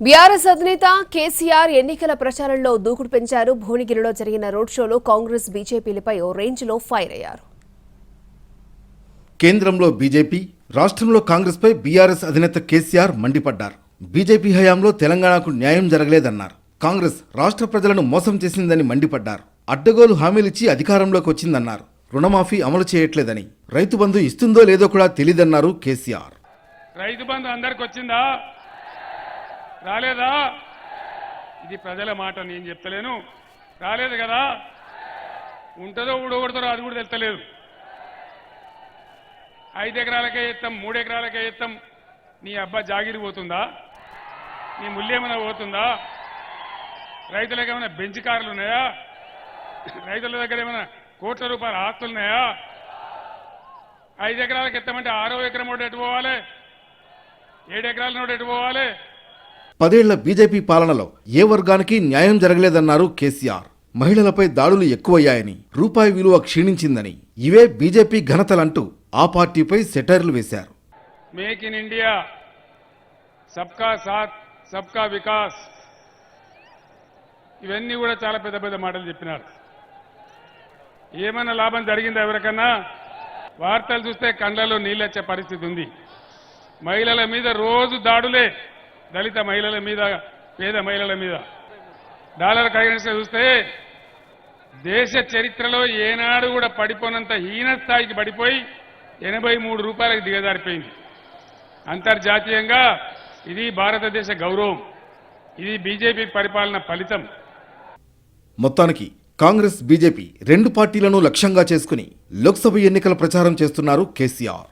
BRS అధినేత కేసీఆర్ ఎన్నికల ప్రచారంలో దూకుడు పెంచారు. భువనగిరిలో జరిగిన రోడ్ షోలో కాంగ్రెస్ బీజేపీలపై ఓ రేంజ్లో ఫైర్ అయ్యారు. కేంద్రంలో బీజేపీ, రాష్ట్రంలో కాంగ్రెస్ పై బీఆర్ఎస్ అధినేత కేసీఆర్ మండిపడ్డారు. బీజేపీ హయాంలో తెలంగాణకు న్యాయం జరగలేదన్నారు. కాంగ్రెస్ రాష్ట్ర ప్రజలను మోసం చేసిందని మండిపడ్డారు. అడ్డగోలు హామీలిచ్చి అధికారంలోకి వచ్చిందన్నారు. రుణమాఫీ అమలు చేయట్లేదని, రైతు బంధు ఇస్తుందో లేదో కూడా తెలియదన్నారు కేసీఆర్. రైతు బంధు అందరికి వచ్చిందా రాలేదా? ఇది ప్రజల మాట, నేను చెప్తలేను. రాలేదు కదా, ఉంటుందో ఊడగొడతారో అది కూడా తెలుస్తలేదు. 5 ఎకరాలకే ఇస్తాం, 3 ఎకరాలకే ఇస్తాం. నీ అబ్బా జాగిరి పోతుందా? నీ ముల్లేమైనా పోతుందా? రైతులకు ఏమైనా బెంచ్ కార్లు ఉన్నాయా? రైతుల దగ్గర ఏమైనా కోట్ల రూపాయల ఆస్తులు ఉన్నాయా? 5 ఎకరాలకు ఇస్తామంటే 6వ ఎకరం నోటి ఎటు పోవాలి? 7 ఎకరాల నోటి ఎటు పోవాలి? 10 ఏళ్ల బీజేపీ పాలనలో ఏ వర్గానికి న్యాయం జరగలేదన్నారు కేసీఆర్. మహిళలపై దాడులు ఎక్కువయ్యాయని, రూపాయి విలువ క్షీణించిందని, ఇవే బీజేపీ ఘనతలంటూ ఆ పార్టీపై సెటైర్లు వేశారు. మేక్ ఇన్ ఇండియా, సబ్కా సాత్ సబ్కా వికాస్, ఇవన్నీ కూడా చాలా పెద్ద పెద్ద మాటలు చెప్పినారు. ఏమైనా లాభం జరిగిందా ఎవరికన్నా? వార్తలు చూస్తే కళ్ళలో నీళ్ళొచ్చే పరిస్థితి ఉంది. మహిళల మీద రోజు దాడులే, దళిత మహిళల మీద, పేద మహిళల మీద. డాలర్ కరెన్సీ చూస్తే దేశ చరిత్రలో ఏనాడు కూడా పడిపోనంత హీన స్థాయికి పడిపోయి 83 రూపాయలకు దిగజారిపోయింది. అంతర్జాతీయంగా ఇది భారతదేశ గౌరవం, ఇది బీజేపీ పరిపాలన ఫలితం. మొత్తానికి కాంగ్రెస్, బీజేపీ 2 పార్టీలను లక్ష్యంగా చేసుకుని లోక్సభ ఎన్నికల ప్రచారం చేస్తున్నారు కేసీఆర్.